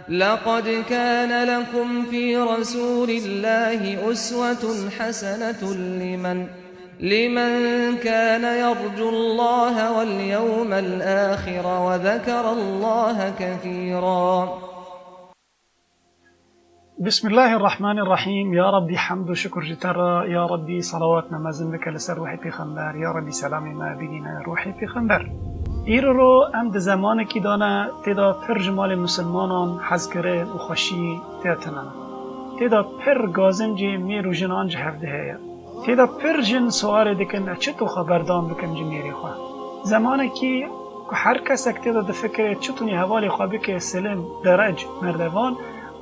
لقد كان لكم في رسول الله أسوة حسنة لمن كان يرجو الله واليوم الآخر وذكر الله كثيرا. بسم الله الرحمن الرحیم. یا ربی حمد و شکر جتر، یا ربی صلوات نمازم بک لسر روح پیغمبر، یا ربی سلام ما بگینه روح پیغمبر. ایر رو ام ده زمان کی دانه تیدا پر جمال مسلمانان حز کره و خوشی تیتنن، تیدا پر گازن جی می رو جنان جهفده هیا، تیدا پر جن سوار دکن چطو خبردان بکن جی میری خواه. زمان کی که هر کس تیدا ده فکر چطونی حوالی خواه بکه سلم درج مردوان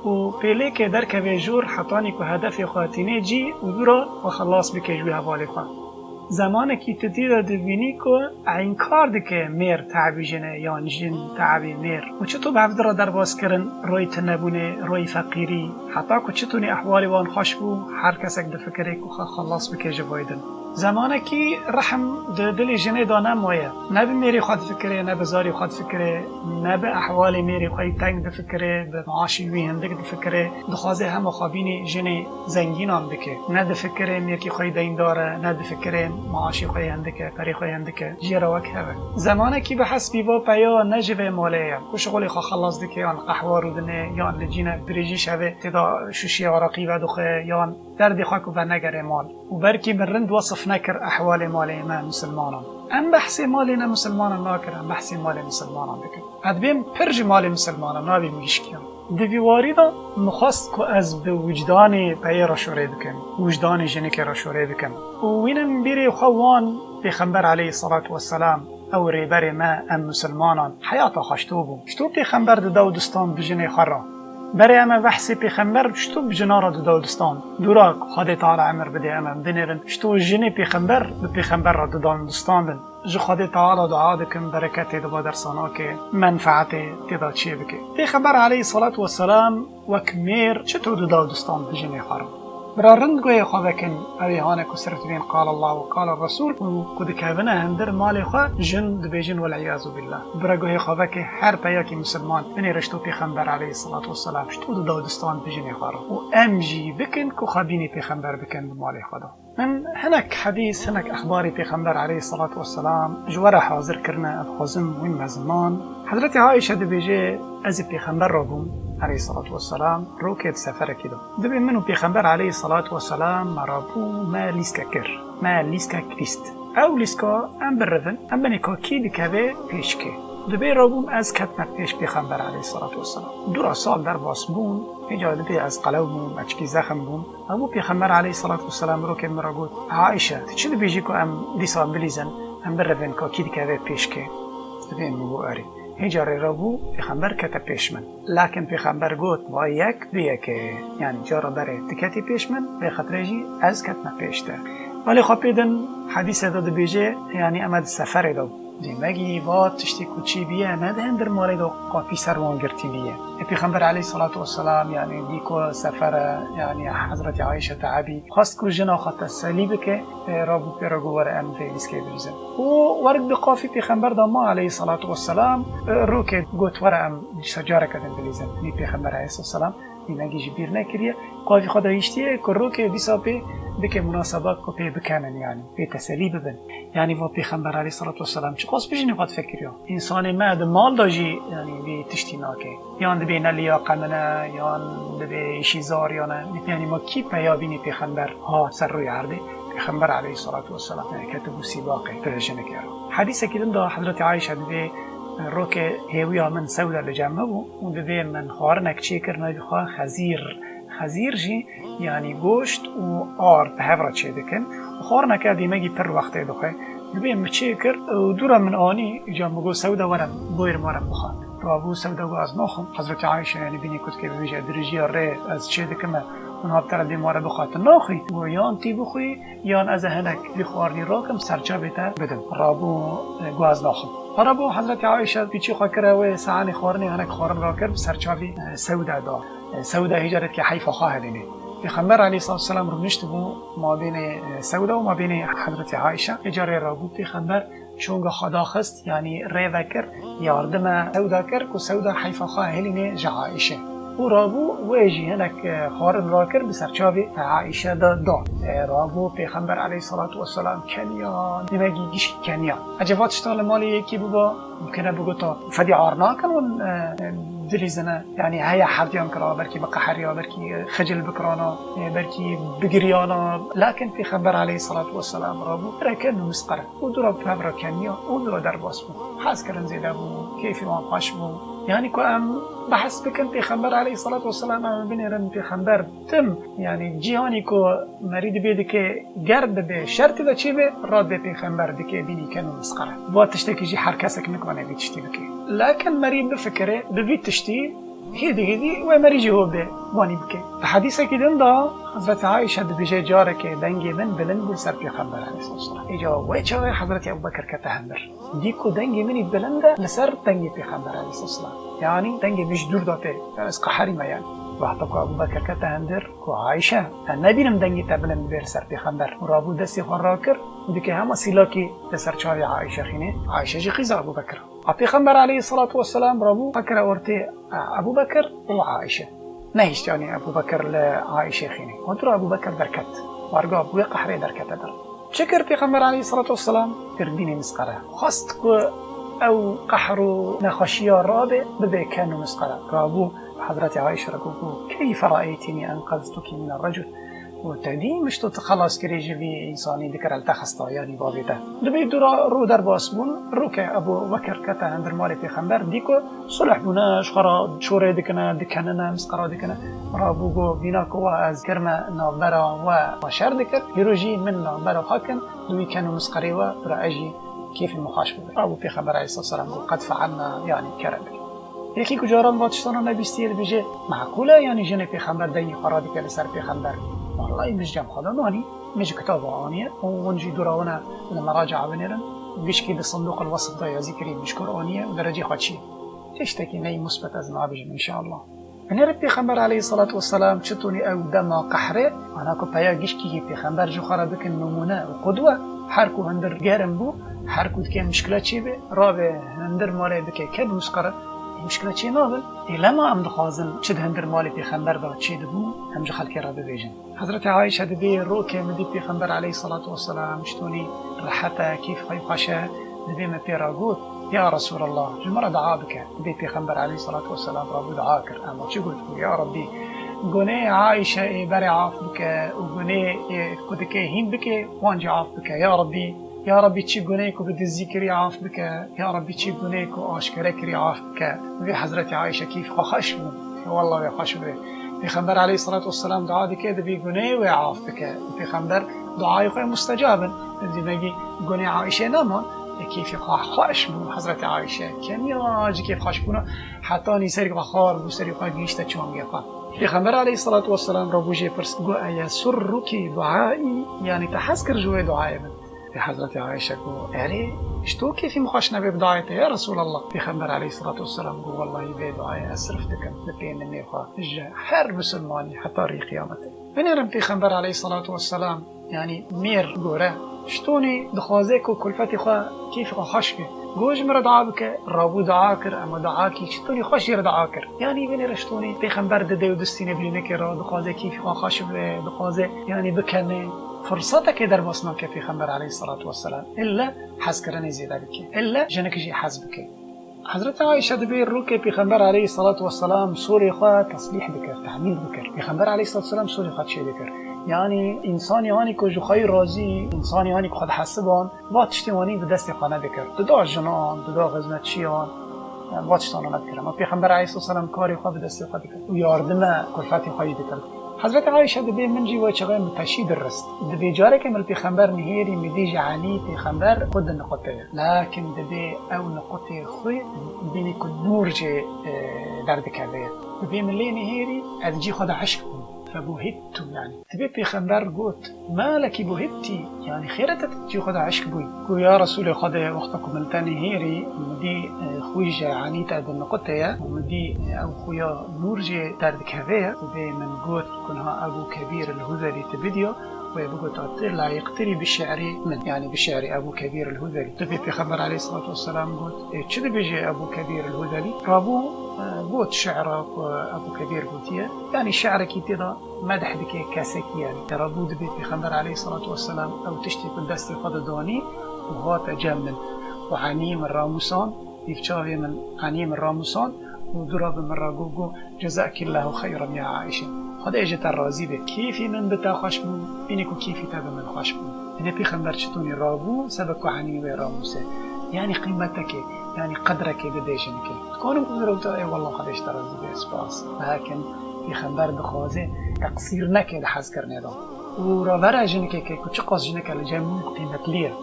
و پیله که در که جور حطانی که هدف خواتینه جی و دورا و خلاص بکه جوی حوالی خواه. زمان کی تدید دبینی که این کار دکه میر تعبی جنه یا جن تعبی میر و چطور بفدر را در باز کرن روی تنبونه روی فقیری حتی که چطوری احوالی وان خوش بو هر کسک دفکره که خلاص بکه جوایدن. زمانه کی رحم دل جنه دانه مایه، نه به میری خود فکره، نه به زاری خود فکره، نه به احوال میری خواهی تنگ دفکره، به معاشی وی هندک دفکره، دخوازه همه خوابین جنه زنگین هم بکه، نه دفکره میرکی خواهی دین داره، نه دفکره معاشی خواهی هندکه، پری خواهی هندکه، جیروک هوه. زمانه کی به حسبی و پیا نجوه مالیه، کشغلی خواه خلاص دکه، یا قحوار دنه، یا لجینه بریجی شوه، تدا شوشی عراقی و دخه، یا درد خاک و نگره مال و برکی برند وصف نکر احوال مالی ما مسلمانان. ام بحثی مالی نه مسلمانان ناکر، ام بحثی مالی مسلمانان بکن. ادبیم پرج مالی مسلمانان نابی میشکیم. دویواری دا مخواست که از به وجدان پی را شوره بکن، وجدان جنک را شوره بکن. و وینم بیری خوان پیغمبر علیه الصلاة والسلام او ریبر ما ام مسلمانان حیات خشتو بو. شتو پیغمبر دا دستان بجنه خرا. برای اما بحثی پیغمبر شتو بجنارا دو داودستان دورا خدا تعالی عمر بده اما بنرن شتو جن پیغمبر به پیغمبر را دو داودستان بن جو خدا تعالی دعا دکن برکت دو درسانا که منفعت تدا چیه بکه. پیغمبر علیه الصلاة والسلام وکمیر چطور دو داودستان بجن خارم برا رندگوی خواه بکن اویهانه کسرت بین قال الله و قال الرسول و کدکابنه هندر مال خواه جن دبیجن والعیاذ بالله. برا گوی خواه بکن هر پیاکی مسلمان بینی رشتو پیغمبر علیه الصلاة والسلام شتو دو داودستان بجن خارم و امجی بکن که خوابینی پیغمبر بکن بمال خدا. من هناك حديث هناك أخبار پیغمبر عليه الصلاة والسلام جوارا حاضر کرنا الخازم مهم زمان. حضرت عائشة دبیجه از پیغمبر را بوم عليه الصلاة والسلام روكيد سفر كده دبي منو پیغمبر عليه الصلاة والسلام مرابو ما ليسكا كر ما ليسكا كريست او ليسكا ام برفن ام بنيكا كي دكاوه پیشكه دبي رابوم از كتنا پیش پیغمبر عليه الصلاة والسلام دورا سال در باسبون اجا دبي از قلوبون اچكي زخم بون ابو پیغمبر عليه الصلاة والسلام روكيد مرابو عائشة تشد بيجيكو ام ليسا بليزن ام برفن كا كي دكاوه پیشكه دبي مبو اري هجاره را بو پیغمبر کتا پیش من لکن پیغمبر گوت با یک بیه که یعنی جارا بره تکتی پیش من به خطره جی از کتنا پیشته ولی خواه پیدن حدیث داده بیجه یعنی امد سفر دو دیمگی با تشتی کچی بیه ندهن در مورد قافی سروان گرتی بیه پیغمبر علیه الصلاة والسلام یعنی دیکو سفر یعنی حضرت عایشه تعبی خواست که جنا خواهد سلیبه که رابو پیرگو ور ام فیلیس که بریزن و ورد بقافی پیغمبر داما علیه الصلاة والسلام رو که گوت ور ام سجاره کدن بریزن نی پیغمبر علیه السلام نگی جبیر نکریه قافی خدا ایشتیه که رو که بیسا پی بکه مناسبات کو پی بکنن یعنی پی تسلی ببن یعنی و پیغمبر علیه الصلاة والسلام چه قاس بجنی قد فکریه انسان مرد مال داجی یعنی بی تشتی ناکه یان دبی نلیاقه منه یان دبی ایشیزار یانه یعنی ما کی پیابینی پیغمبر ها سر روی عرده پیغمبر علیه الصلاة والسلام کتبو سیباقه پرشنه کرد. حدیث کدن دا حضرت عایشه دبی رو که هیویا من سودا لجمع بو و دبی من خوارنک چی کرنه بخواه خزیر جی یعنی گوشت و آر به هفره چه دکن و خوارنک دیمگی پر وقته دخواه دبی مچه کرد و دورا من آنی جام بگو سودا ورم بویر مارم بخواه رابو سودا گو از ناخم حضرت عایشه یعنی بینی کد که ببیشه درجی ره از چه دکمه اونها بتر دیماره بخواه ناخی و یان تی بخوی یان از هنک بخوارنی راکم سرچا بیتا بدم رابو گو از ناخم رابو حضرت عایشه پیچی خواه کرده و سعانی خوارنی هنک خوارن را کرد سرچاوی سودا دا سودا هجرت که حیف خواه دینه پیغمبر علیه السلام رو نشت بو ما بین سودا و ما بین حضرت عایشه اجاره را بود پیغمبر چونگه خدا خست یعنی ریوه کر یاردم سودا کر که سودا حیفا خواه هلینه جا عایشه و رابو ویجی هنک خارن را کر بسر چاوی عایشه دا رابو پیغمبر علیه الصلاة والسلام کنیا نمگی گیش کنیا اجوات شتال مالی یکی ببا ممکنه بگو تا فدی عارنا کنون دریزنه یعنی هیا حردیان کرا برکی بقحریا برکی خجل بکرانا برکی بگریانا لكن پیغمبر علیه الصلاة والسلام رابو رکن و مسقره و دو رابو پبرا کنیا و دو در باس بو حس کرن زیده بو کیفی وان خوش بو يعني كو ام بحث بكن پیغمبر علیه الصلاة والسلام ام بنیرن پیغمبر تم يعني جهانی کو مرید بيد که گرد به شرط و چی به راد به پیغمبر دکه بینی کنو مسقره با تشتکی جی هر کسک نکنه بی تشتی بکی لكن مرید بفکره ببی تشتی هیدی و مریجی هو به وانی بکی حدیثه که دن دا حضرت عایشه بجه جاره که دنگی من بلند بود سر پیغمبر علیه الصلاة والسلام ایجا وی چاوی حضرت ابوبکر که تهندر دیکو دنگی منی بلنده لسر دنگی پیغمبر علیه الصلاة والسلام يعني دنگی بیش دور داته از قحری میان وقتا که ابوبکر که تهندر که عایشه نبینم دنگی تبلند بیر سر پیغمبر رابو دستی خون را کر و دیگه همه سیلاکی لسر چاوی عایشه خینه عایشه جی خیزه ابوبکر پیغمبر علیه الصلاة والسلام رابو فکر اورتی ابوبکر و عایشه نهیشت يعني ابو بكر لعائشه خيني ودرا ابو بكر دركت وارجع ابو قحري دركت در شكر پیغمبر عليه الصلاه والسلام تردين مسقره خاست كو او قحر نخشيا رابع بده كانوا مسقره رابو حضرت عائشه ركوكو كيف رايتني انقذتك من الرجل وتهدي مش تخلص كريجي في انساني ذكر التخصتا يعني بابيته دبي دورا رو در باسبون رو که ابو بکر کته اندر مال پیغمبر دیکو صلح بوناش خرا شوره دکنه مسقرا دکنه رابو گو بینا کو از کرما نابرا و شر دکر هیروجی من نابرا حاکن دوی كانوا مسقري و راجي كيف المخاش ابو پیغمبر علیه الصلاه والسلام قد فعلنا يعني كرب یکی کجاران واتشتان نبیستیر بجه معقوله يعني جن پیغمبر دنی خرادی که سر پیغمبر والله مش جام خدا ناني مش كتاب آنية ونجي دوراونا المراجع بنيرن بيشكي بالصندوق الوسط ده ذكري بشكر آنية درجة خدشي تشتكي ني مثبت از نابجم إن شاء الله بنير پیغمبر عليه الصلاة والسلام چطوني او دما قحره انا كو پايا گشكي پیغمبر جو خرا بكن نمونه وقدوة حركو هندر گرم بو حركو دكي مشكلة چي بي رابه هندر ماله بكي كد مسقره مشكلة چی نابل لما ام دخوازن چه هندر مال پیغمبر دا چه دبو هم جو خلقی را ببیجن حضرت عایشه دبی رو که مدی پیغمبر علیه الصلاة والسلام شتونی راحته کیف خی خاشه دبی ما پیرا گوت یا رسول الله جمره دعا بکه دبی پیغمبر علیه الصلاة والسلام را بود دعا کر اما چی گوت یا ربی گونه عایشه بر عاف بکه و گونه کدکه هیم بکه وانجی عاف بکه یا ربی يا ربي تشي گناهكو بدي الذكر يعاف بك يا ربي تشي گناهكو آشكرك يعاف بك في حضرت عائشة كيف خشبه والله خشبه پیغمبر عليه الصلاة والسلام دعا دي كده بي گناه ويعاف بك پیغمبر دعاي خواه مستجابا دي نجي گناه عائشة نمان كيف خشبه حضرت عائشة كم ياجي كيف خشبونه حتى نيسرق وخار بسرق وگيشتا چون يقا پیغمبر علیه الصلاة والسلام را بوجه پرس گو ایا سرکی دعایی یعنی تحسکر جوه دعایی من في حضرت عائشة قو يعني اشتو كيف مخاشنا ببدايته يا رسول الله پیغمبر عليه الصلاة والسلام قو والله بدعاية أسرفتك لبين النيخوة الجا حرب سلماني حتى ري قيامته بنيرم پیغمبر عليه الصلاة والسلام يعني مير قوره شتوني دخوازيك وكلفتي خواه كيف خوش به گوش مرا دعا بك رابو دعا كر اما دعا كي شتوني خوش ير دعا كر يعني بنير شتوني پیغمبر ده و دستين بلينه كر دخوازي كيف خوش به دخوازي يعني بكنه فرصتك در باسنا که پیغمبر علیه الصلاة والسلام الا حز کرنی زیده بکی الا جنک جی حز بکی حضرت عایشه دبیر رو که پیغمبر علیه الصلاة والسلام سوری خواه تصلیح بکر تحمیل بکر پیغمبر علیه الصلاة والسلام سوری خواه چه بکر یعنی انسانی هانی که جوخای رازی انسانی هانی که خود حسبان با تشتیوانی به دست خانه بکر ددا جنان ددا غزمتچیان با تشتانو نبکر اما پیغمبر علیه الصلاة والسلام کاری خواه به دست خود بکر و یاردم کلفتی خواهی بکر حضرت عایشه دبی منجی و چقدر متشی درست دبی جاره که مل پیغمبر نهیری میدی جعلی پیغمبر خود نقطه لكن دبی او نقطه خوی بینی که نور جه درد کرده دبی ملی نهیری از جی خود عشق کن فبوهدت يعني تبي پیغمبر قوت ما لك بوهدتي يعني خيرتك جي خد عشق بوي قو يا رسول خد وقتكم التاني هيري مدي خويج يعني تاد النقطة ومدي او خويا نور جي تارد كهفية وبي من قوت كنها ابو كبير الهذلي تبديو ويبقوا تعطي لايق تري بالشعري من يعني بالشعر أبو كبير الهذلي تبي في خبر عليه الصلاة والسلام قلت كذا بيجي أبو كبير الهذلي رابو قلت شعر أبو كبير قلتيه يعني الشعر كي ترى مدح بك كاسكي يعني رابو دبي في خبر عليه الصلاة والسلام أو تشتي قدست فضداني وهات جمل وعنيم الراموسان يفشاوي من عنيم الراموسان وضرب من راجوجو جزاك الله خيرا يا عائشة هذا اجت الرازي به كيفي من بتا خشمو بينكو كيفي تاب من خشمو إذا في خبر شتوني رابو سبكو عنيم الراموسة يعني قيمتك يعني قدرك بديشنك تكونوا قدروا اي والله قد اشترى زي اسباس لكن في خبر بخوازه تقصير نكد حز کرنے دا ورا جنك كي كچ قاس جنك لجمع قيمت ليه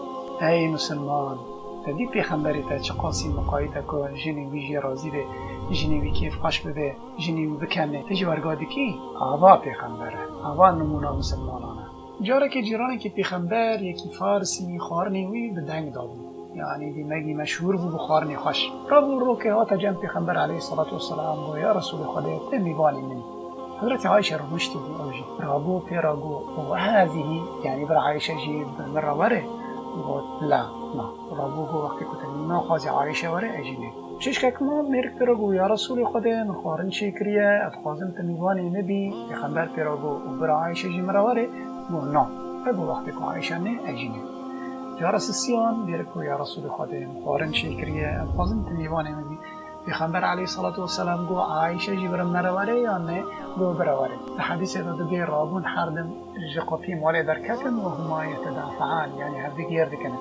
اي مسلمان تدي پیغمبری تا چه قاسی مقایده که جنی ویجی رازی به جنی وی کیف خوش بده جنی وی بکنه تجی ورگادی کی آوا پیغمبره آوا نمونه مسلمانانه جاره که جیرانی که پیغمبر یکی فارسی خارنی وی به دنگ دادن یعنی دیمگی مشهور بود بخارنی خوش رابو رو که ها تجم پیغمبر علیه الصلاة والسلام و یا رسول خدا تمیوانی منی حضرت عایشه رو مشتی بود اوجی رابو پیراگو و هذه یعنی بر عایشه جیب مروره قلت لا رابوه وقتی کتنی ما خواهی عایشه وره اجینه چیش که ما میرک پیراگو یا رسول خدا من خارن شکریه اتخوازم تمیوانی نبی پیغمبر پیراگو و بر عایشه جی مروره گو نا بگو وقتی که عایشه نه اجینه جارس سیان بیرکو یا رسول خدا من خارن شکریه اتخوازم تمیوانی نبی پیغمبر علیه الصلاة والسلام گو عایشه جی برم مروره یا نه گو بروره الحديث هذا بي رابون حردم جقفي مولي دركتن وهما يتدافعان يعني هذيك يردكنا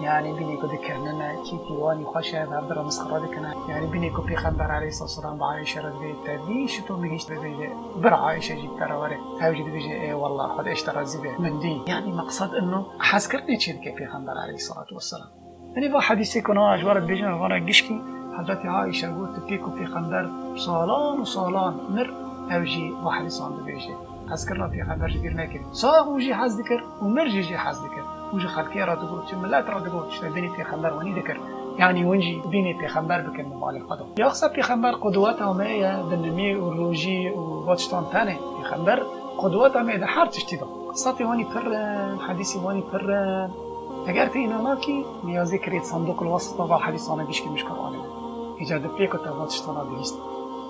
يعني بينيكو دكنا كي تيواني خشى هذا مسخره دكنا يعني بينيكو بيغمبر عليه الصلاه والسلام بعائشه رضي تدي شتو ميجي بيجي بر عائشه جي تراوري هاوجي بيجي اي والله خد اشترى زبه من دي يعني مقصد انه حسكرني تشيل بيغمبر عليه الصلاه والسلام يعني با حديث كنا اجوار بيجن وانا گشكي حضرت عائشه قلت بيكو بيغمبر صالان وصالان مر اوجي واحد صاند بيجي حسكرنا في خبر جير ناكل صاغ وجي حز ذكر ومرجي جي حز ذكر وجي خلكي را تقول ملات را تقول بيني في خبر وني ذكر يعني ونجي بيني في خبر بكن مال القدم يقصد في خبر قدواتها ما دنمي والروجي وواتشتان ثاني في خبر قدواتها ما ده حرت اشتدا قصتي واني بر حديثي واني بر اگر في نماكي يا ذكريت صندوق الوسط طبعا حديث انا بيشكي مش قرانه اجاد بيكو تباتشتان بيست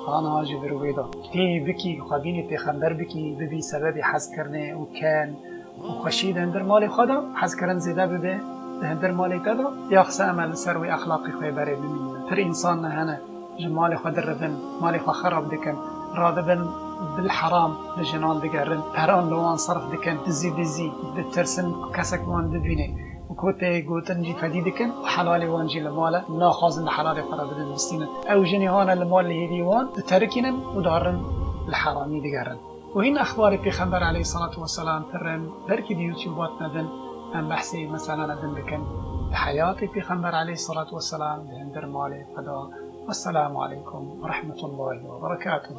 أنا هاجي برويدا تي بكي خابيني پیغمبر بكي ببي سبب حز کرنه و كان وخشيد هندر مالي خدا حز کرن زيده ببه هندر مالي تدا يخص عمل سروي أخلاقي خوي بري بمين تر إنسان هنا جمالي خدا ربن مالي خو خرب دكن رادبن بالحرام لجنان دقرن هران لوان صرف دكن دزي بترسن كسك وان دبينه وكوتي قوتن جي فديدكن وحلالي وانجي لماله ناخذ الحلال قرار بدن مستين او جني هانا المال اللي هديوان تركنن ودارن الحرامي دقرن وهنا اخبار پیغمبر عليه الصلاه والسلام ترن بركي يوتيوبات ندن ام بحثي مثلا ندن بكن بحياه پیغمبر عليه الصلاه والسلام بهندر ماله فدا والسلام عليكم ورحمه الله وبركاته.